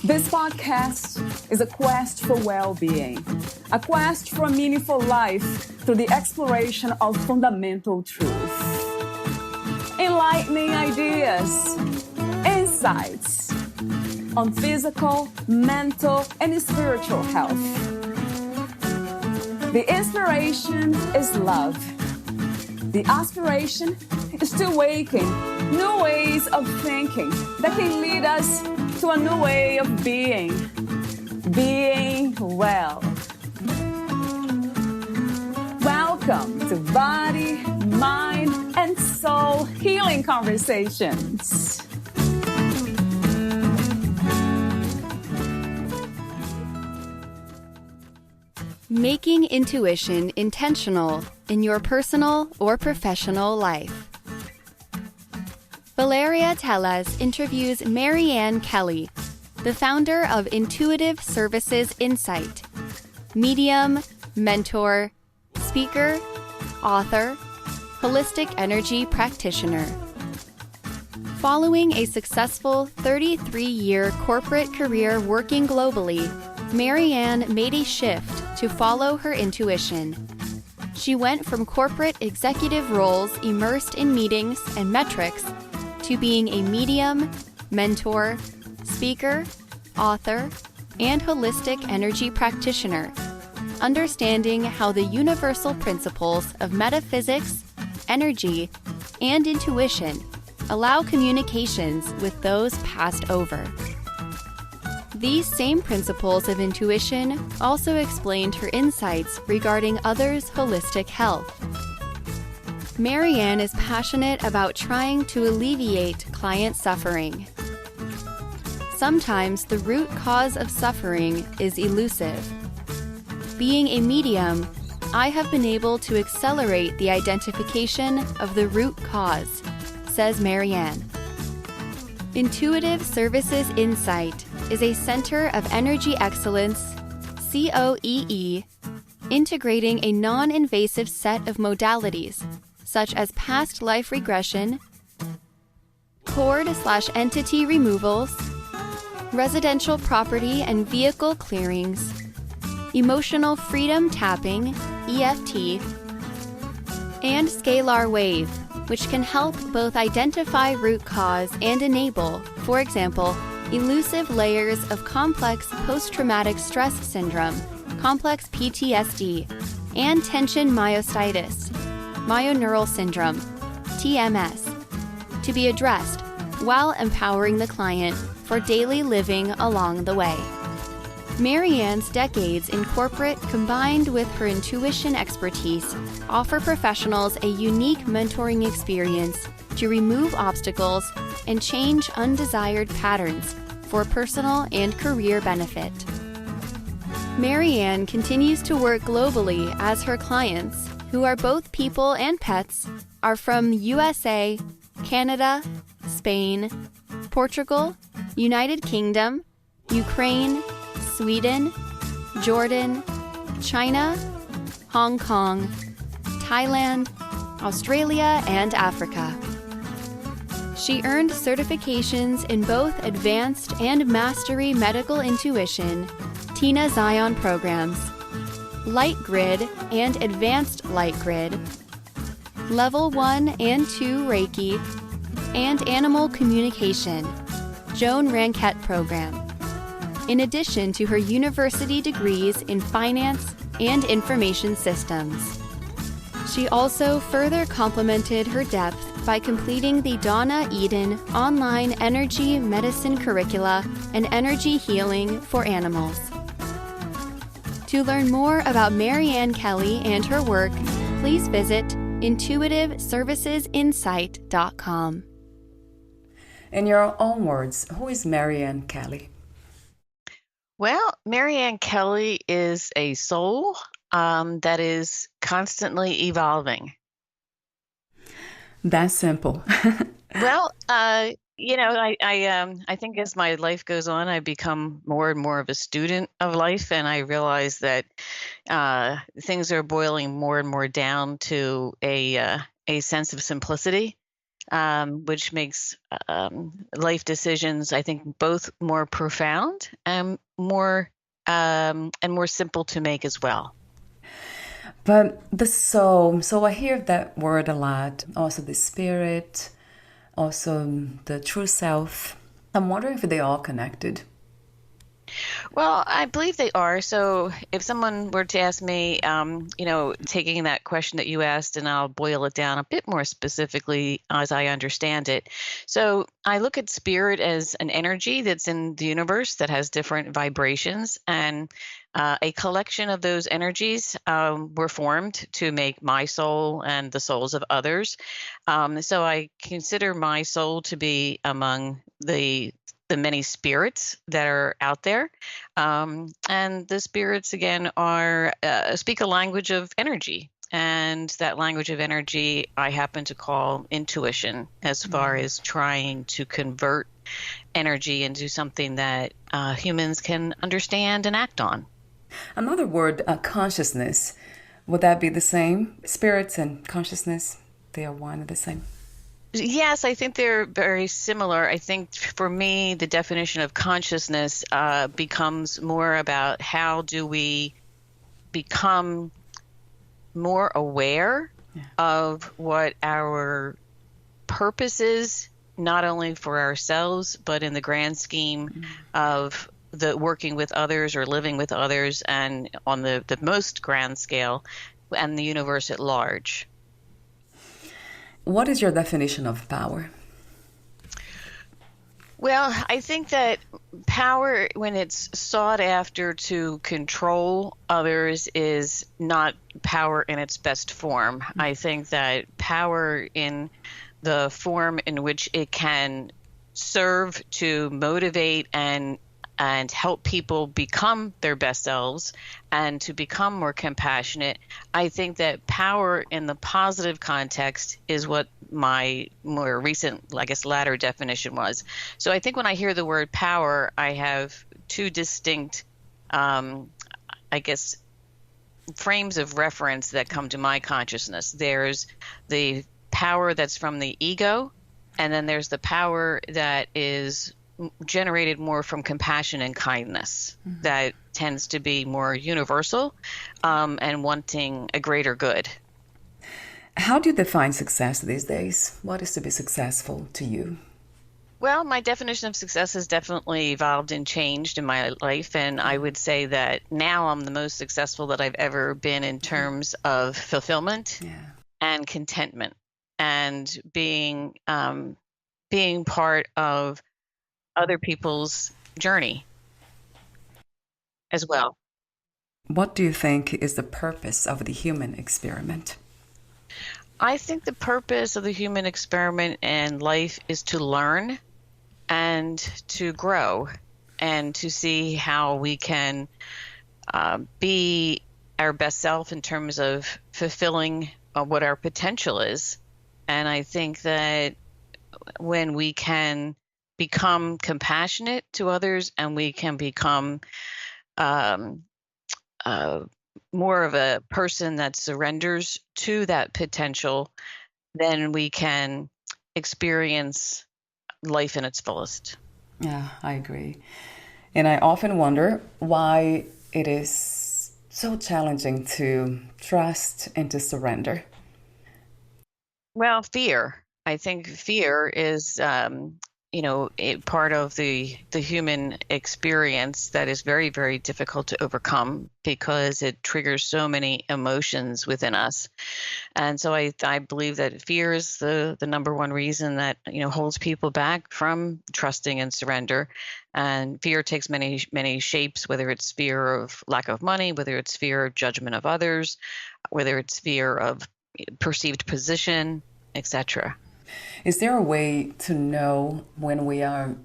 This podcast is a quest for well-being, a quest for a meaningful life through the exploration of fundamental truth. Enlightening ideas, insights on physical, mental, and spiritual health. The inspiration is love. The aspiration is to awaken new ways of thinking that can lead us to a new way of being well. Welcome to Body, Mind, and Soul Healing Conversations. Making intuition intentional in your personal or professional life. Valeria Teles interviews Maryann K.Kelly, the founder of Intuitive Services Insight, medium, mentor, speaker, author, holistic energy practitioner. Following a successful 33-year corporate career working globally, Maryann made a shift to follow her intuition. She went from corporate executive roles immersed in meetings and metrics to being a medium, mentor, speaker, author, and holistic energy practitioner, understanding how the universal principles of metaphysics, energy, and intuition allow communications with those passed over. These same principles of intuition also explained her insights regarding others' holistic health. Maryann is passionate about trying to alleviate client suffering. Sometimes the root cause of suffering is elusive. Being a medium, I have been able to accelerate the identification of the root cause, says Maryann. Intuitive Services Insight is a center of energy excellence, COEE, integrating a non-invasive set of modalities such as past life regression, cord/entity removals, residential property and vehicle clearings, emotional freedom tapping, EFT, and scalar wave, which can help both identify root cause and enable, for example, elusive layers of complex post-traumatic stress syndrome, complex PTSD, and tension myositis, myoneural syndrome, TMS, to be addressed while empowering the client for daily living along the way. Maryann's decades in corporate combined with her intuition expertise offer professionals a unique mentoring experience to remove obstacles and change undesired patterns for personal and career benefit. Maryann continues to work globally as her clients, who are both people and pets, are from USA, Canada, Spain, Portugal, United Kingdom, Ukraine, Sweden, Jordan, China, Hong Kong, Thailand, Australia, and Africa. She earned certifications in both Advanced and Mastery Medical Intuition, Tina Zion programs, Light Grid and Advanced Light Grid, Level 1 and 2 Reiki, and Animal Communication, Joan Ranquet program, in addition to her university degrees in finance and information systems. She also further complemented her depth by completing the Donna Eden online energy medicine curricula and energy healing for animals. To learn more about Maryann K.Kelly and her work, please visit intuitiveservicesinsight.com. In your own words, who is Maryann K.Kelly? Well, Maryann K.Kelly is a soul that is constantly evolving. That's simple. Well, I think as my life goes on, I become more and more of a student of life, and I realize that things are boiling more and more down to a sense of simplicity. which makes life decisions, I think, both more profound and more simple to make as well. But the soul, so I hear that word a lot. Also the spirit, also the true self. I'm wondering if they're all connected. Well, I believe they are. So if someone were to ask me, taking that question that you asked, and I'll boil it down a bit more specifically as I understand it. So I look at spirit as an energy that's in the universe that has different vibrations, and a collection of those energies were formed to make my soul and the souls of others. So I consider my soul to be among the many spirits that are out there. And the spirits, again, are speak a language of energy. And that language of energy I happen to call intuition, as far as trying to convert energy into something that humans can understand and act on. Another word, consciousness. Would that be the same? Spirits and consciousness, they are one and the same. Yes, I think they're very similar. I think for me, the definition of consciousness becomes more about how do we become more aware of what our purpose is, not only for ourselves, but in the grand scheme of the working with others or living with others, and on the most grand scale, and the universe at large. What is your definition of power? Well, I think that power, when it's sought after to control others, is not power in its best form. I think that power in the form in which it can serve to motivate and help people become their best selves and to become more compassionate. I think that power in the positive context is what my more recent, I guess, latter definition was. So I think when I hear the word power, I have two distinct, frames of reference that come to my consciousness. There's the power that's from the ego, and then there's the power that is generated more from compassion and kindness, that tends to be more universal and wanting a greater good. How do you define success these days? What is to be successful to you? Well, my definition of success has definitely evolved and changed in my life. And I would say that now I'm the most successful that I've ever been in terms of fulfillment and contentment, and being part of other people's journey as well. What do you think is the purpose of the human experiment? I think the purpose of the human experiment and life is to learn and to grow and to see how we can be our best self in terms of fulfilling what our potential is. And I think that when we can become compassionate to others, and we can become more of a person that surrenders to that potential, then we can experience life in its fullest. Yeah, I agree. And I often wonder why it is so challenging to trust and to surrender. Well, fear. I think fear is part of the human experience that is very, very difficult to overcome, because it triggers so many emotions within us. And so I believe that fear is the number one reason that, holds people back from trusting and surrender. And fear takes many, many shapes, whether it's fear of lack of money, whether it's fear of judgment of others, whether it's fear of perceived position, etc. Is there a way to know when we are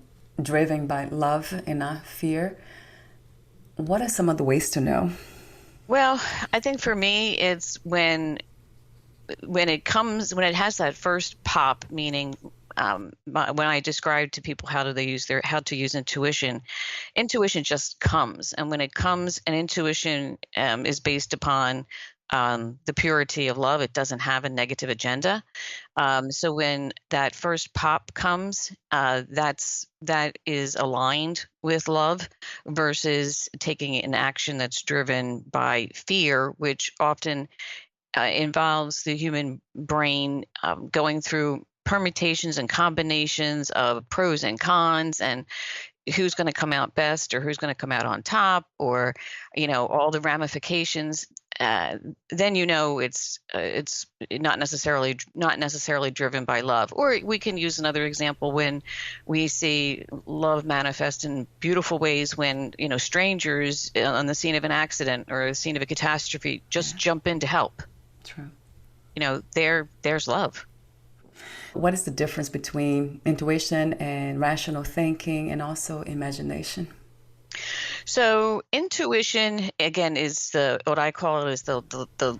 driven by love and not fear? What are some of the ways to know? Well, I think for me, it's when it has that first pop, meaning when I describe to people how to use intuition just comes. And when it comes, an intuition is based upon the purity of love. It doesn't have a negative agenda. So when that first pop comes, that is aligned with love versus taking an action that's driven by fear, which often involves the human brain going through permutations and combinations of pros and cons and who's going to come out best or who's going to come out on top, or all the ramifications. Then it's not necessarily driven by love. Or we can use another example when we see love manifest in beautiful ways when strangers on the scene of an accident or the scene of a catastrophe just jump in to help. True. There's love. What is the difference between intuition and rational thinking and also imagination? So intuition, again, is what I call it is the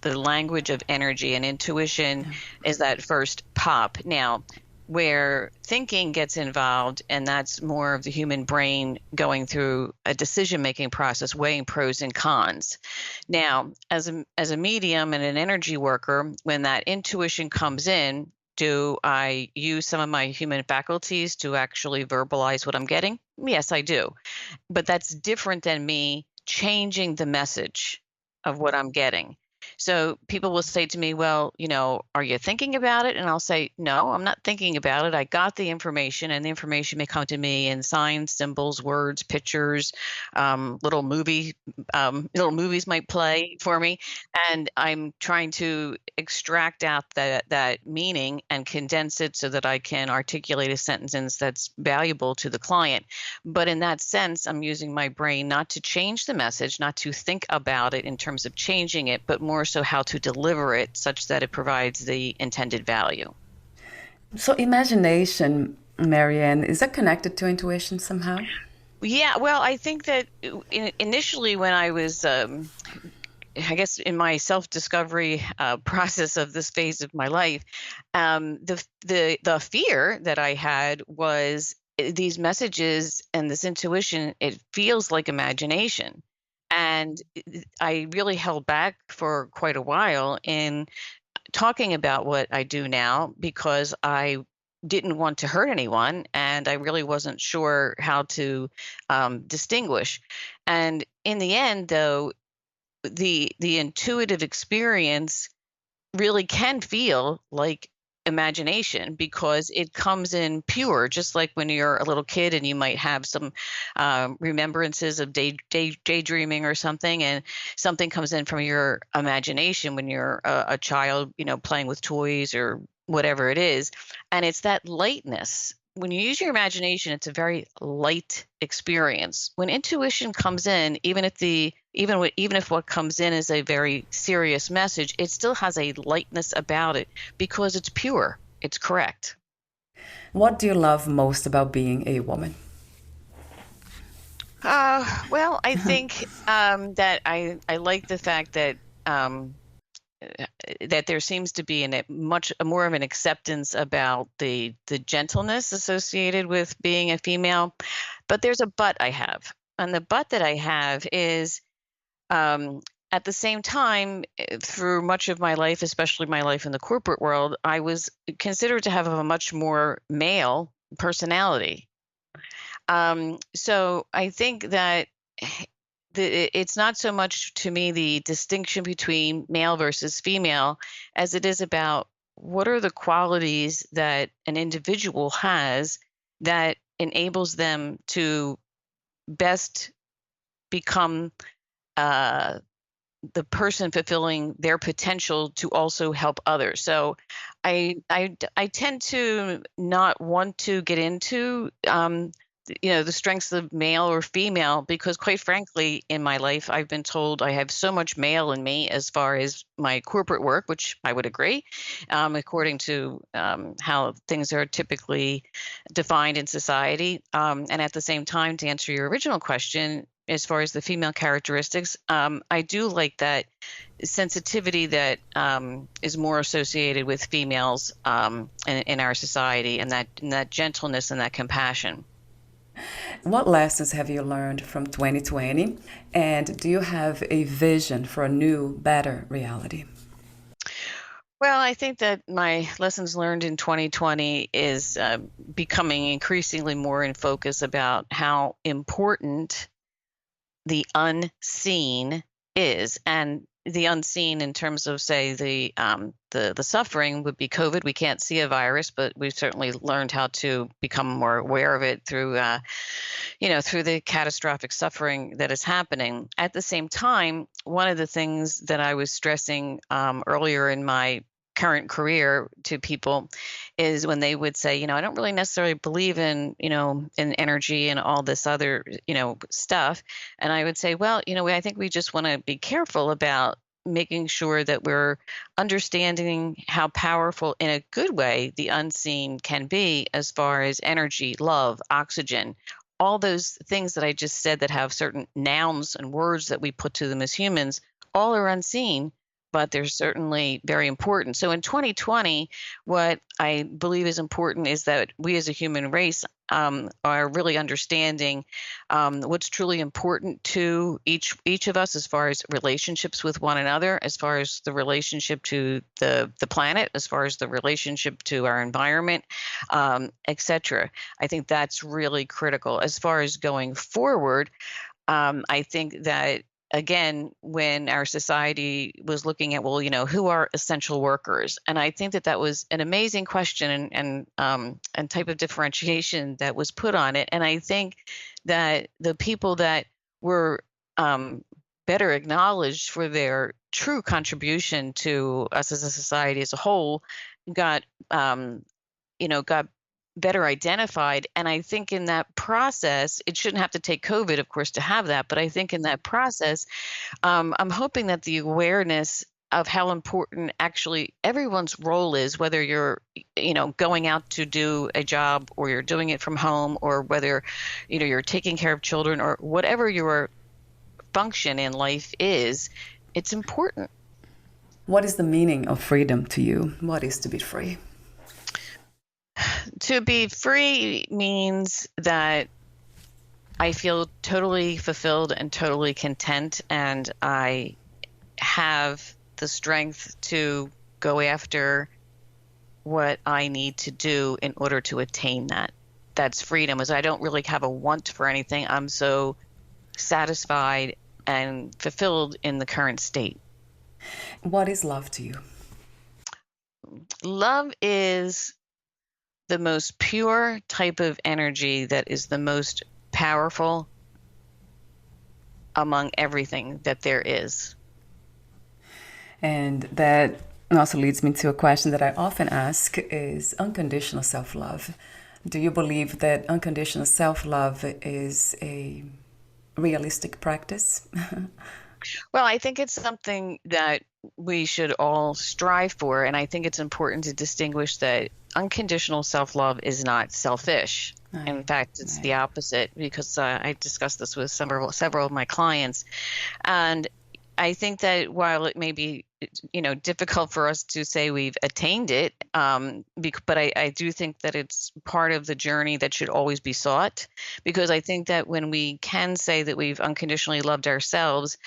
language of energy, and intuition is that first pop. Now, where thinking gets involved, and that's more of the human brain going through a decision-making process, weighing pros and cons. Now, as a medium and an energy worker, when that intuition comes in, do I use some of my human faculties to actually verbalize what I'm getting? Yes, I do. But that's different than me changing the message of what I'm getting. So people will say to me, well, are you thinking about it? And I'll say, no, I'm not thinking about it. I got the information, and the information may come to me in signs, symbols, words, pictures, little movies might play for me. And I'm trying to extract out that meaning and condense it so that I can articulate a sentence that's valuable to the client. But in that sense, I'm using my brain not to change the message, not to think about it in terms of changing it, but more so how to deliver it such that it provides the intended value. So imagination, Maryanne, is that connected to intuition somehow? Yeah, well, I think that initially when I was, I guess, in my self-discovery process of this phase of my life, the fear that I had was these messages and this intuition, it feels like imagination. And I really held back for quite a while in talking about what I do now because I didn't want to hurt anyone, and I really wasn't sure how to distinguish. And in the end, though, the intuitive experience really can feel like imagination because it comes in pure, just like when you're a little kid and you might have some remembrances of daydreaming or something, and something comes in from your imagination when you're a child, playing with toys or whatever it is. And it's that lightness. When you use your imagination, it's a very light experience. When intuition comes in, even if what comes in is a very serious message, it still has a lightness about it because it's pure. It's correct. What do you love most about being a woman? Well, I think that I like the fact that that there seems to be much more of an acceptance about the gentleness associated with being a female. But there's a but I have. And the but that I have is at the same time, through much of my life, especially my life in the corporate world, I was considered to have a much more male personality. So I think that it's not so much to me the distinction between male versus female as it is about what are the qualities that an individual has that enables them to best become the person fulfilling their potential to also help others. So I tend to not want to get into the strengths of male or female, because quite frankly, in my life, I've been told I have so much male in me as far as my corporate work, which I would agree, according to how things are typically defined in society. And at the same time, to answer your original question, as far as the female characteristics, I do like that sensitivity that is more associated with females in our society, and that gentleness and that compassion. What lessons have you learned from 2020? And do you have a vision for a new, better reality? Well, I think that my lessons learned in 2020 is becoming increasingly more in focus about how important the unseen is, and the unseen in terms of, say, the suffering would be COVID. We can't see a virus, but we've certainly learned how to become more aware of it through through the catastrophic suffering that is happening. At the same time, one of the things that I was stressing earlier in my current career to people is when they would say, I don't really necessarily believe in energy and all this other, stuff. And I would say, well, I think we just want to be careful about making sure that we're understanding how powerful, in a good way, the unseen can be as far as energy, love, oxygen, all those things that I just said that have certain nouns and words that we put to them as humans, all are unseen, but they're certainly very important. So in 2020, what I believe is important is that we as a human race are really understanding what's truly important to each of us as far as relationships with one another, as far as the relationship to the planet, as far as the relationship to our environment, etc. I think that's really critical. As far as going forward, I think that, again, when our society was looking at, who are essential workers? And I think that was an amazing question and type of differentiation that was put on it. And I think that the people that were better acknowledged for their true contribution to us as a society as a whole got better identified. And I think in that process, it shouldn't have to take COVID, of course, to have that. But I think in that process, I'm hoping that the awareness of how important actually everyone's role is, whether you're, going out to do a job or you're doing it from home, or whether, you're taking care of children, or whatever your function in life is, it's important. What is the meaning of freedom to you? What is to be free? To be free means that I feel totally fulfilled and totally content, and I have the strength to go after what I need to do in order to attain that. That's freedom, as I don't really have a want for anything. I'm so satisfied and fulfilled in the current state. What is love to you? Love is the most pure type of energy that is the most powerful among everything that there is. And that also leads me to a question that I often ask is unconditional self-love. Do you believe that unconditional self-love is a realistic practice? Well, I think it's something that we should all strive for. And I think it's important to distinguish that unconditional self-love is not selfish. Right. In fact, it's the opposite, because I discussed this with several of my clients. And I think that while it may be, difficult for us to say we've attained it, but I do think that it's part of the journey that should always be sought, because I think that when we can say that we've unconditionally loved ourselves,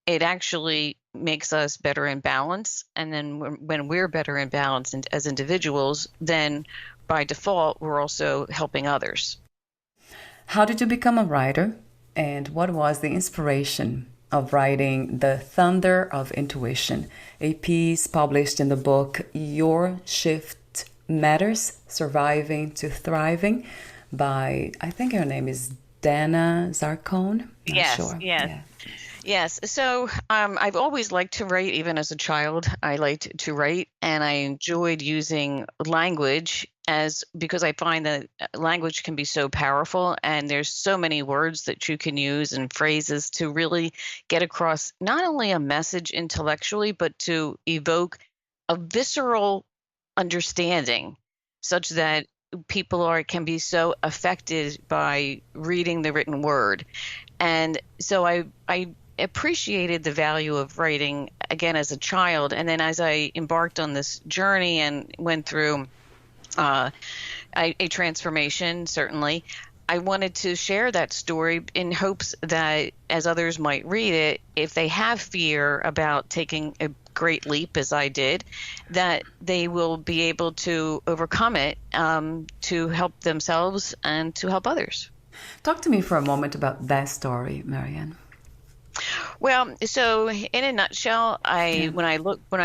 it actually makes us better in balance. And then when we're better in balance as individuals, then by default, we're also helping others. How did you become a writer? And what was the inspiration of writing The Thunder of Intuition, a piece published in the book Your Shift Matters, Surviving to Thriving, by, I think her name is Dana Zarcone? Yes, sure. Yes. Yeah. Yes. So I've always liked to write. Even as a child, I liked to write, and I enjoyed using language because I find that language can be so powerful, and there's so many words that you can use and phrases to really get across not only a message intellectually, but to evoke a visceral understanding, such that people can be so affected by reading the written word. And so I appreciated the value of writing, again, as a child. And then as I embarked on this journey and went through a transformation, certainly, I wanted to share that story in hopes that as others might read it, if they have fear about taking a great leap as I did, that they will be able to overcome it, to help themselves and to help others. Talk to me for a moment about that story, Maryanne. Well, so in a nutshell, when I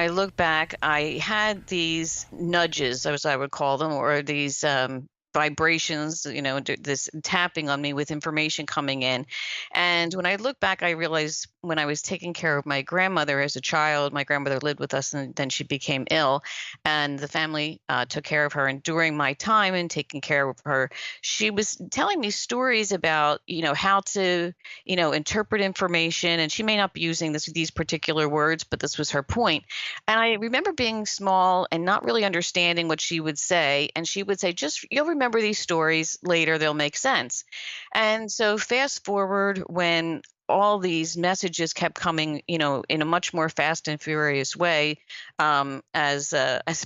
look back, I had these nudges, as I would call them, or these vibrations, this tapping on me with information coming in. And when I look back, I realized when I was taking care of my grandmother as a child, my grandmother lived with us and then she became ill, and the family took care of her. And during my time in taking care of her, she was telling me stories about, how to, interpret information. And she may not be using these particular words, but this was her point. And I remember being small and not really understanding what she would say. And she would say, you'll remember these stories later, they'll make sense. And so fast forward when all these messages kept coming, in a much more fast and furious way, as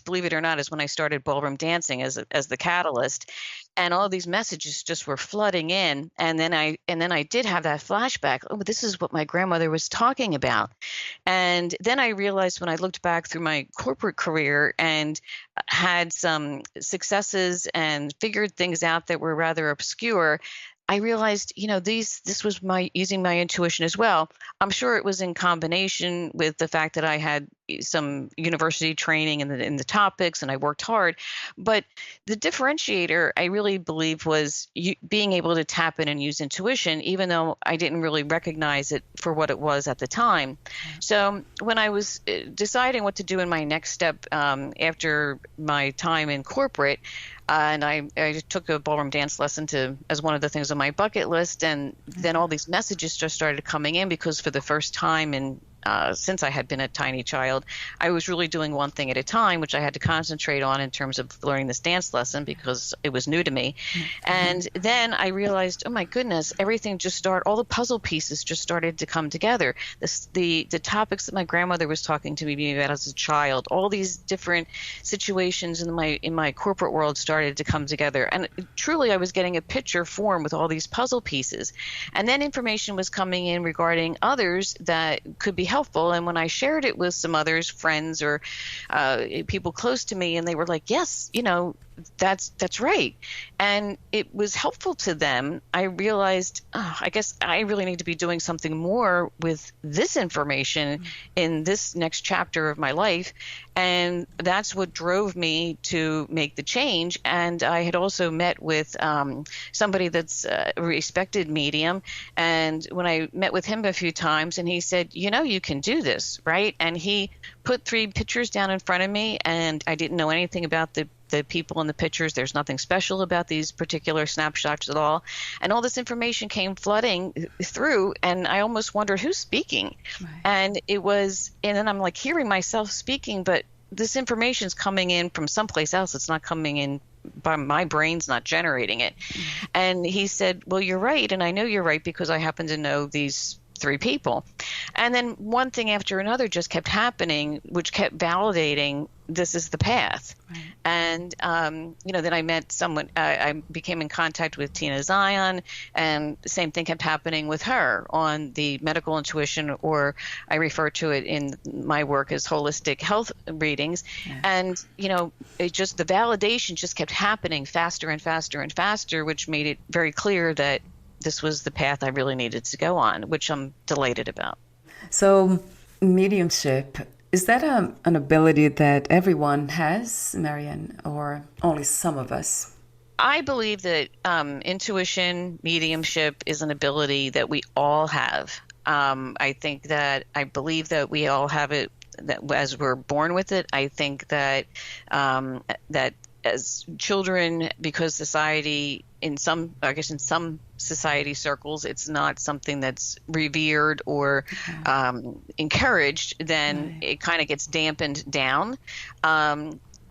believe it or not, as when I started ballroom dancing as the catalyst, and all these messages just were flooding in. And then I did have that flashback. Oh, this is what my grandmother was talking about. And then I realized when I looked back through my corporate career and had some successes and figured things out that were rather obscure, I realized, this was using my intuition as well. I'm sure it was in combination with the fact that I had some university training in the topics and I worked hard. But the differentiator, I really believe, was being able to tap in and use intuition, even though I didn't really recognize it for what it was at the time. So when I was deciding what to do in my next step after my time in corporate, and I took a ballroom dance lesson as one of the things on my bucket list. And then all these messages just started coming in because for the first time since I had been a tiny child, I was really doing one thing at a time, which I had to concentrate on in terms of learning this dance lesson because it was new to me. And then I realized, oh my goodness, all the puzzle pieces just started to come together. The topics that my grandmother was talking to me about as a child, all these different situations in my corporate world started to come together. And truly, I was getting a picture form with all these puzzle pieces. And then information was coming in regarding others that could be helpful. And when I shared it with some others, friends or people close to me, and they were like, yes, that's right. And it was helpful to them. I realized, I guess I really need to be doing something more with this information in this next chapter of my life. And that's what drove me to make the change. And I had also met with somebody that's a respected medium. And when I met with him a few times, and he said, you can do this, right? And he put 3 pictures down in front of me, and I didn't know anything about the people in the pictures. There's nothing special about these particular snapshots at all. And all this information came flooding through, and I almost wondered who's speaking. Right. And then I'm like hearing myself speaking, but this information's coming in from someplace else. It's not coming in by my brain's not generating it. Mm-hmm. And he said, well, you're right. And I know you're right because I happen to know these 3 people. And then one thing after another just kept happening, which kept validating this is the path. Right. And, then I met someone, I became in contact with Tina Zion, and the same thing kept happening with her on the medical intuition, or I refer to it in my work as holistic health readings. Yeah. And, the validation just kept happening faster and faster and faster, which made it very clear that this was the path I really needed to go on, which I'm delighted about. So mediumship, is that an ability that everyone has, Maryanne, or only some of us? I believe that intuition, mediumship is an ability that we all have. I believe that we all have it, that as we're born with it. I think that that as children, because society, in some society circles, it's not something that's revered or encouraged, then it kind of gets dampened down.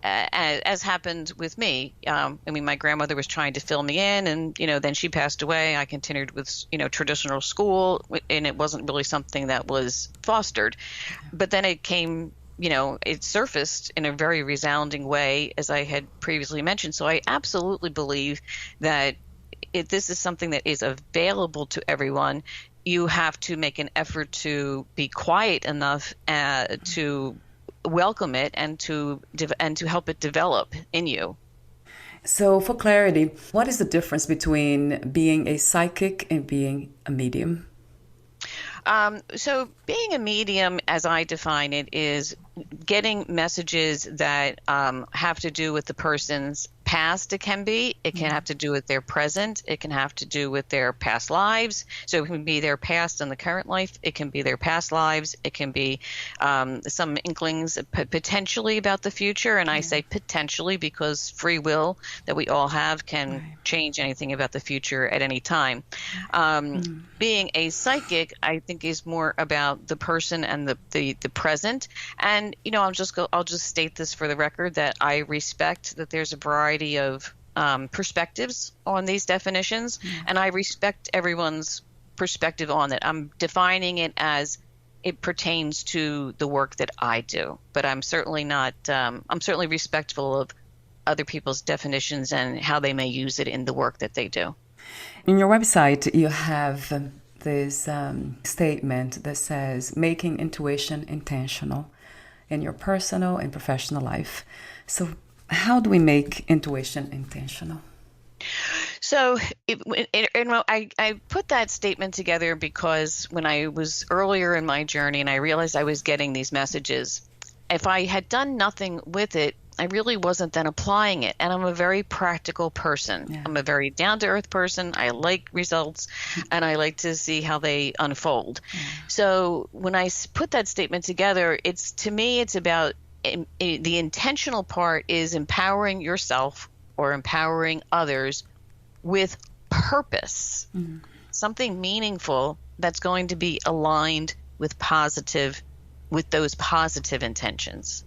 As happened with me. My grandmother was trying to fill me in, and, then she passed away. I continued with, traditional school, and it wasn't really something that was fostered. But then it came, it surfaced in a very resounding way, as I had previously mentioned. So I absolutely believe that if this is something that is available to everyone, you have to make an effort to be quiet enough to welcome it and to help it develop in you. So for clarity, what is the difference between being a psychic and being a medium? So being a medium, as I define it, is getting messages that have to do with the person's past. It can have to do with their present. It can have to do with their past lives. So it can be their past and the current life. It can be their past lives. It can be some inklings potentially about the future. And I say potentially because free will that we all have can change anything about the future at any time. Being a psychic, I think, is more about the person and the present. And I'll just state this for the record that I respect that there's a variety of perspectives on these definitions, and I respect everyone's perspective on it. I'm defining it as it pertains to the work that I do, but I'm certainly not. I'm certainly respectful of other people's definitions and how they may use it in the work that they do. In your website, you have this statement that says making intuition intentional in your personal and professional life. So how do we make intuition intentional? So I put that statement together because when I was earlier in my journey and I realized I was getting these messages, if I had done nothing with it, I really wasn't then applying it. And I'm a very practical person. Yeah. I'm a very down-to-earth person. I like results, and I like to see how they unfold. Yeah. So when I put that statement together, to me, it's about the intentional part is empowering yourself or empowering others with purpose, something meaningful that's going to be aligned with those positive intentions.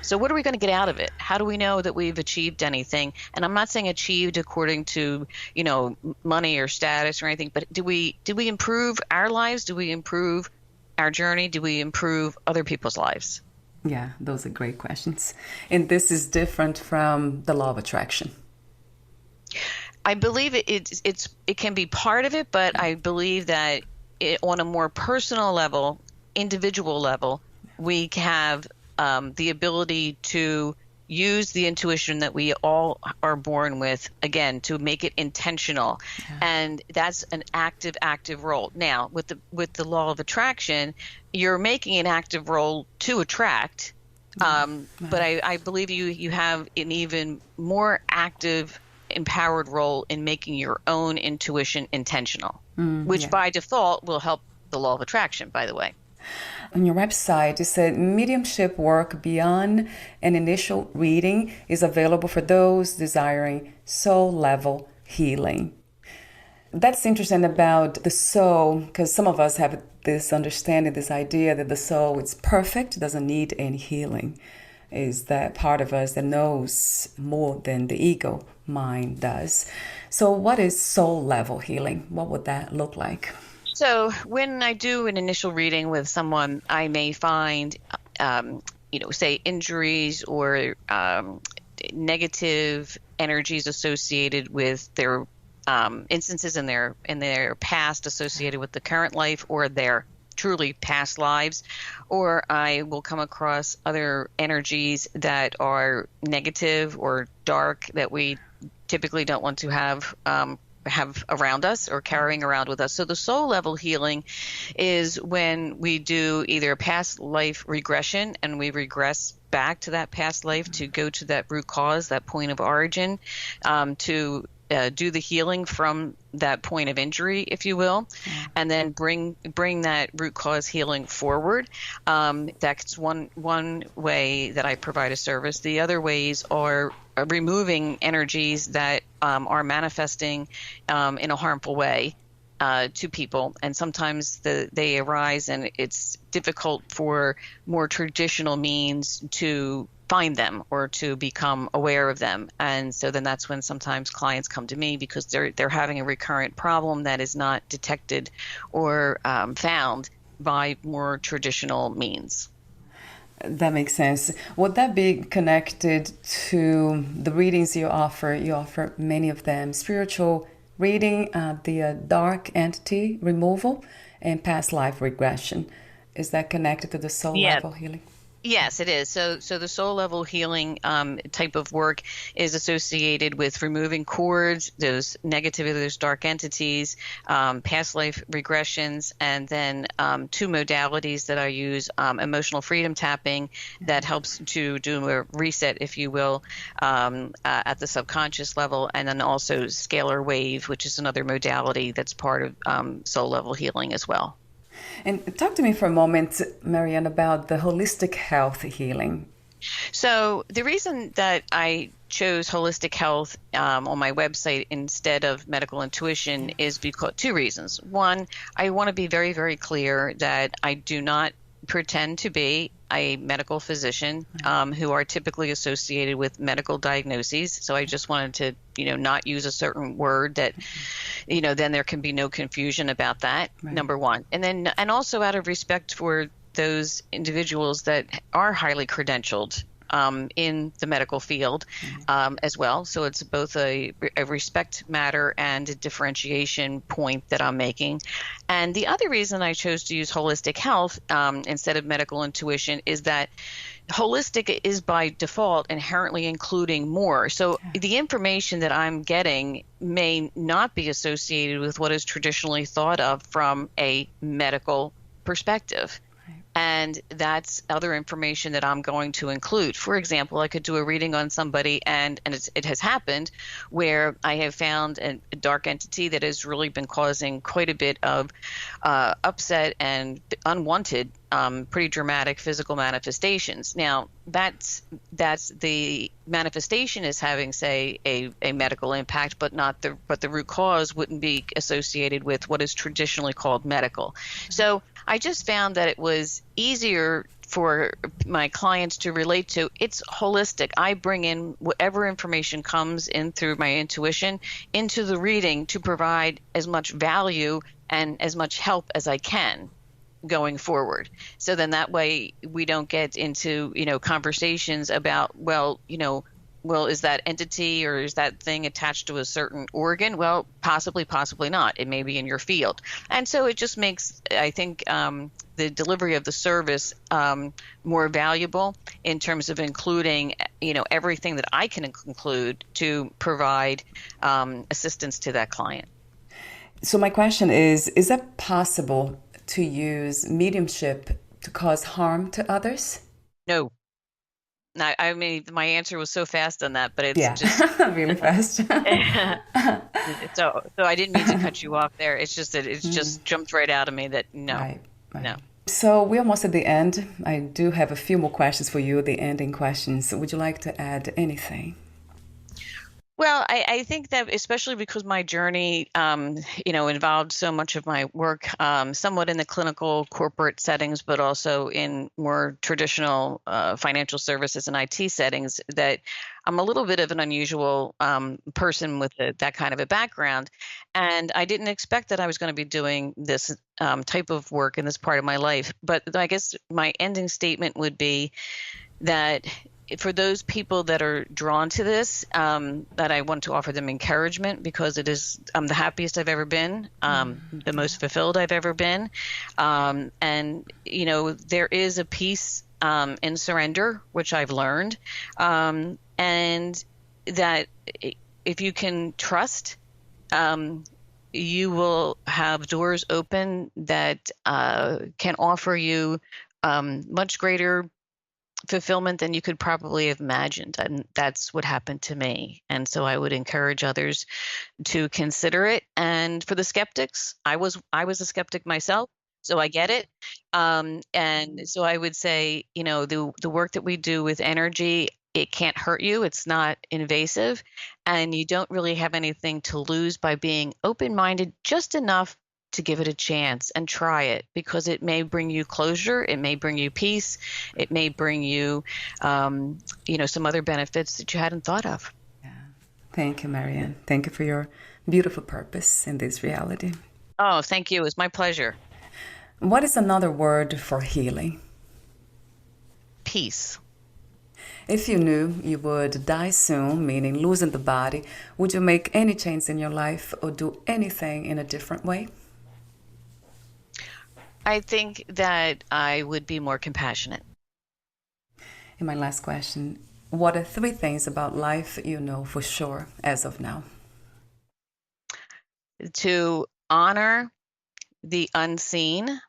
So what are we going to get out of it? How do we know that we've achieved anything? And I'm not saying achieved according to, money or status or anything, but do we improve our lives? Do we improve our journey? Do we improve other people's lives? Yeah, those are great questions. And this is different from the law of attraction. I believe it can be part of it, but I believe that on a more personal level, individual level, we have the ability to use the intuition that we all are born with, again, to make it intentional. Yeah. And that's an active role. Now, with the law of attraction, you're making an active role to attract. But I believe you have an even more active, empowered role in making your own intuition intentional, which by default will help the law of attraction, by the way. On your website, you said mediumship work beyond an initial reading is available for those desiring soul-level healing. That's interesting about the soul, because some of us have this understanding, this idea that the soul is perfect, doesn't need any healing. Is that part of us that knows more than the ego mind does. So what is soul-level healing? What would that look like? So when I do an initial reading with someone, I may find, say injuries or negative energies associated with their instances in their past associated with the current life or their truly past lives, or I will come across other energies that are negative or dark that we typically don't want to have around us or carrying around with us. So the soul level healing is when we do either past life regression and we regress back to that past life to go to that root cause, that point of origin, to do the healing from that point of injury, if you will, and then bring that root cause healing forward. That's one way that I provide a service. The other ways are removing energies that are manifesting in a harmful way to people, and sometimes they arise and it's difficult for more traditional means to find them or to become aware of them. And so then that's when sometimes clients come to me because they're having a recurrent problem that is not detected or found by more traditional means. That makes sense. Would that be connected to the readings you offer? You offer many of them spiritual reading the dark entity removal and past life regression. Is that connected to the soul Yeah. level healing? Yes, it is. So the soul level healing type of work is associated with removing cords, those negativity, those dark entities, past life regressions, and then two modalities that I use: emotional freedom tapping, that helps to do a reset, if you will, at the subconscious level, and then also scalar wave, which is another modality that's part of soul level healing as well. And talk to me for a moment, Maryanne, about the holistic health healing. So the reason that I chose holistic health on my website instead of medical intuition is because two reasons. One, I want to be very, very clear that I do not pretend to be a medical physician who are typically associated with medical diagnoses. So I just wanted to, not use a certain word that, then there can be no confusion about that, number one. And also out of respect for those individuals that are highly credentialed in the medical field as well. So it's both a respect matter and a differentiation point that I'm making. And the other reason I chose to use holistic health instead of medical intuition is that holistic is by default inherently including more. So the information that I'm getting may not be associated with what is traditionally thought of from a medical perspective. And that's other information that I'm going to include. For example, I could do a reading on somebody, and it has happened where I have found a dark entity that has really been causing quite a bit of upset and unwanted, pretty dramatic physical manifestations. Now, that's the manifestation is having, say, a medical impact, but the root cause wouldn't be associated with what is traditionally called medical. So I just found that it was easier for my clients to relate to. It's holistic. I bring in whatever information comes in through my intuition into the reading to provide as much value and as much help as I can going forward. So then that way we don't get into, conversations about, well, is that entity or is that thing attached to a certain organ? Well, possibly not. It may be in your field. And so it just makes, I think, the delivery of the service more valuable in terms of including, everything that I can include to provide assistance to that client. So my question is that possible to use mediumship to cause harm to others? No. I mean, my answer was so fast on that, but it's just really fast. So I didn't mean to cut you off there. It's just that it's just jumped right out of me that no, right. No. So we're almost at the end. I do have a few more questions for you, the ending questions. Would you like to add anything? Well, I think that especially because my journey, involved so much of my work, somewhat in the clinical corporate settings, but also in more traditional financial services and IT settings, that I'm a little bit of an unusual person with that kind of a background. And I didn't expect that I was going to be doing this type of work in this part of my life. But I guess my ending statement would be that for those people that are drawn to this, that I want to offer them encouragement, because it is the happiest I've ever been, the most fulfilled I've ever been. And, there is a peace in surrender, which I've learned. And that if you can trust, you will have doors open that can offer you much greater fulfillment than you could probably have imagined. And that's what happened to me. And so I would encourage others to consider it. And for the skeptics, I was a skeptic myself, so I get it. And so I would say, the work that we do with energy, it can't hurt you. It's not invasive, and you don't really have anything to lose by being open-minded just enough to give it a chance and try it, because it may bring you closure. It may bring you peace. It may bring you, some other benefits that you hadn't thought of. Yeah. Thank you, Maryanne. Thank you for your beautiful purpose in this reality. Oh, thank you. It was my pleasure. What is another word for healing? Peace. If you knew you would die soon, meaning losing the body, would you make any change in your life or do anything in a different way? I think that I would be more compassionate. And my last question, what are 3 things about life you know for sure as of now? To honor the unseen,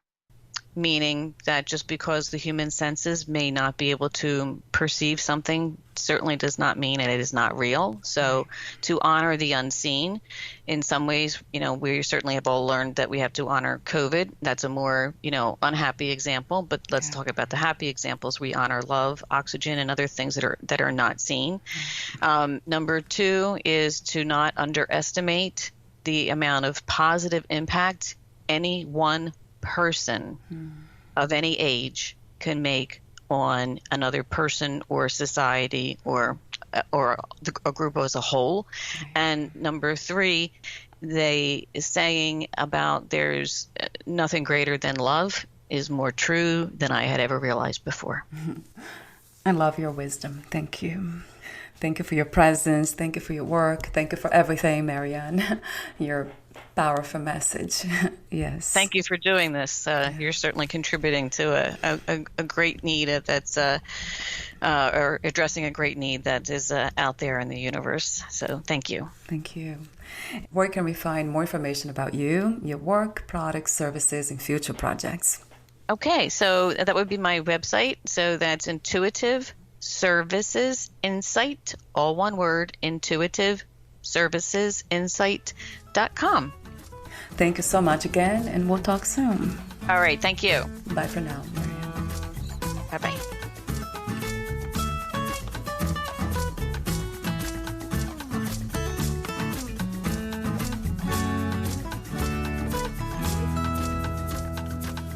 meaning that just because the human senses may not be able to perceive something certainly does not mean that it is not real. So to honor the unseen, in some ways, we certainly have all learned that we have to honor COVID. That's a more, unhappy example, but let's talk about the happy examples. We honor love, oxygen, and other things that are not seen. Number 2 is to not underestimate the amount of positive impact any one person of any age can make on another person or society or a group as a whole. And number 3, they saying about there's nothing greater than love is more true than I had ever realized before. I love your wisdom. Thank you. Thank you for your presence. Thank you for your work. Thank you for everything, Maryann. Your powerful message. Yes. Thank you for doing this. You're certainly contributing to a great need or addressing a great need that is out there in the universe. So thank you. Thank you. Where can we find more information about you, your work, products, services, and future projects? Okay, so that would be my website. So that's Intuitive Services Insight, all one word, intuitiveservicesinsight.com. Thank you so much again, and we'll talk soon. All right, thank you. Bye for now, Maryann. Bye-bye.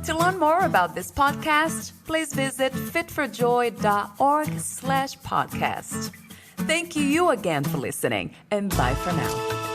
To learn more about this podcast, please visit fitforjoy.org/podcast. Thank you again for listening, and bye for now.